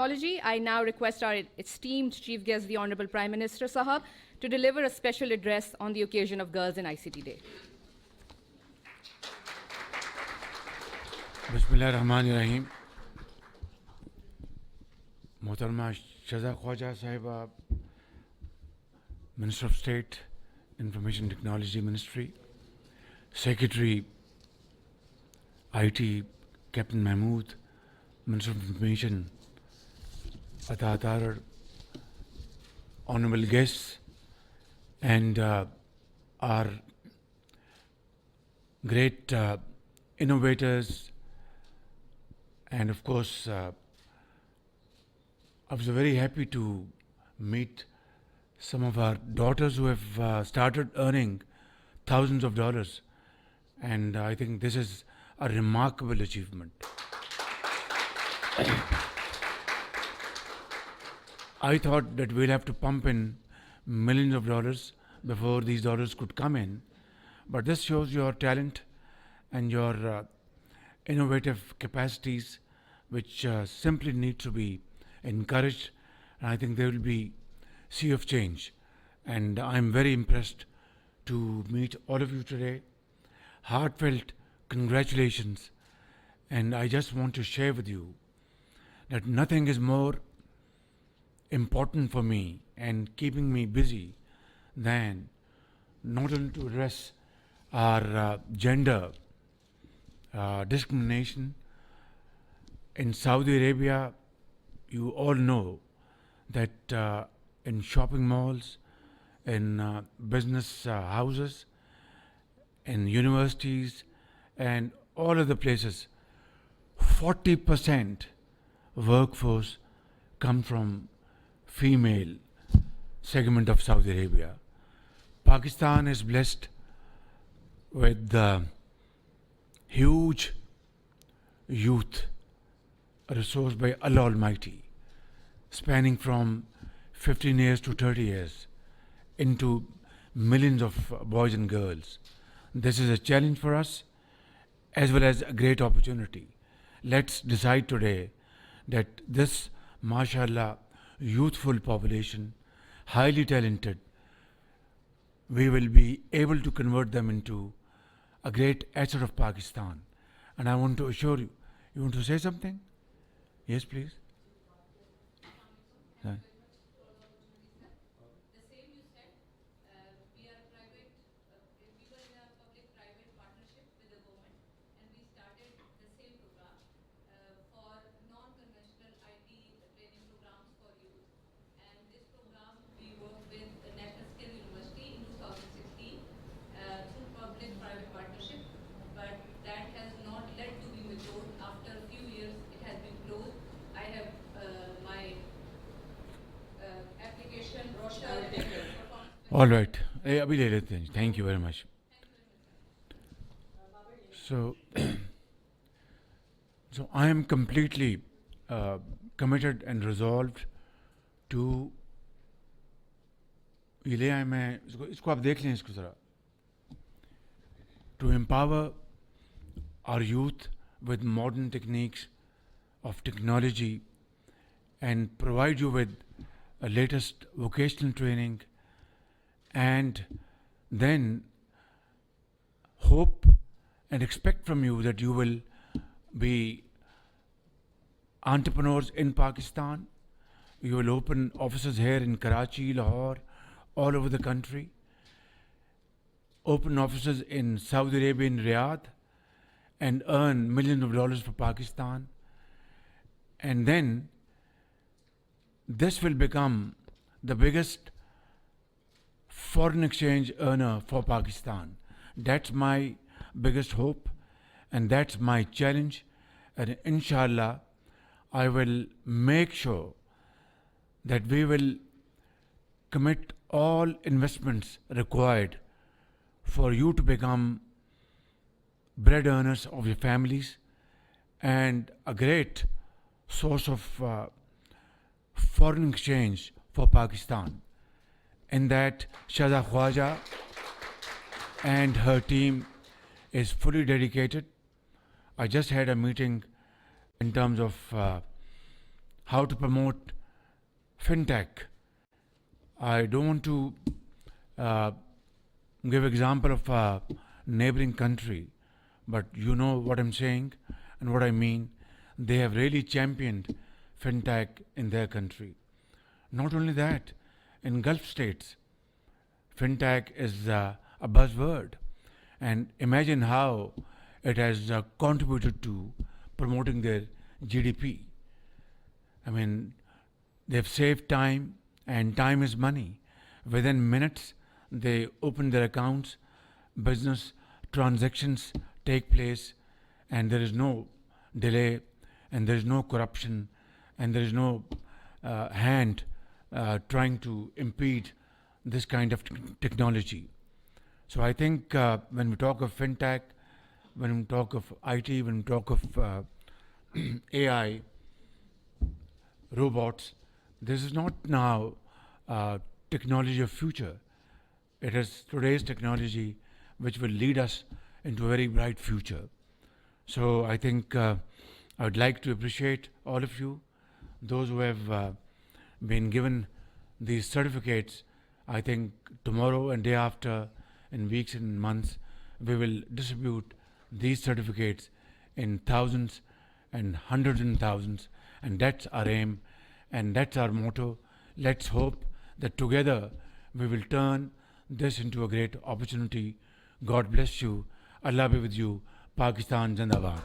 Technology, I now request our esteemed Chief Guest, the Honorable Prime Minister Sahab, to deliver a special address on the occasion of Girls in ICT Day. बिस्मिल्लाहिर्रहमानिर्रहीम। मोहतरमा शज़ा ख्वाजा साहिबा, minister of state information technology ministry, secretary IT captain Mahmood, minister of information Ata Tarar, honorable guests, and our great innovators, and of course, I was very happy to meet some of our daughters who have started earning thousands of dollars, and I think this is a remarkable achievement. I thought that we'll have to pump in millions of dollars before these dollars could come in, but this shows your talent and your innovative capacities, which simply need to be encouraged, and I think there will be sea of change. And I'm very impressed to meet all of you today. Heartfelt congratulations, and I just want to share with you that nothing is more important for me and keeping me busy than not only to address our gender discrimination. In Saudi Arabia, you all know that in shopping malls, in business houses, in universities, and all other places, 40% workforce come from female segment of Saudi Arabia. Pakistan is blessed with huge youth resource by Allah Almighty, spanning from 15 years to 30 years into millions of boys and girls. This is a challenge for us as well as a great opportunity. Let's decide today that this, mashallah, youthful population, highly talented, we will be able to convert them into a great asset of Pakistan. And I want to assure you, you want to say something? Yes, please. Yeah. All right. Abhi le lete hain. Thank you very much. So, so I am completely committed and resolved to ये ले आए मैं इसको आप देख लें इसको ज़रा to empower our youth with modern techniques of technology and provide you with a latest vocational training, and then hope and expect from you that you will be entrepreneurs in Pakistan. You will open offices here in Karachi, Lahore, all over the country. Open offices in Saudi Arabia, in Riyadh, and earn millions of dollars for Pakistan. And then this will become the biggest foreign exchange earner for Pakistan. That's my biggest hope, and that's my challenge. And inshallah, I will make sure that we will commit all investments required for you to become bread earners of your families and a great source of foreign exchange for Pakistan. In that, Shazza Khwaja and her team is fully dedicated. I just had a meeting in terms of how to promote fintech. I don't want to give example of a neighboring country, but you know what I'm saying and what I mean. They have really championed fintech in their country. Not only that, in Gulf states, fintech is a buzzword, and imagine how it has contributed to promoting their GDP. I mean, they've saved time, and time is money. Within minutes, they open their accounts, business transactions take place, and there is no delay, and there is no corruption, and there is no hand trying to impede this kind of technology. So I think when we talk of fintech, when we talk of IT, when we talk of AI, robots, this is not now technology of future. It is today's technology which will lead us into a very bright future. So I think I would like to appreciate all of you, those who have been given these certificates. I think tomorrow and day after, in weeks and months, we will distribute these certificates in thousands and hundreds and thousands, and that's our aim and that's our motto. Let's hope that together we will turn this into a great opportunity. God bless you. Allah be with you. Pakistan Zindabad.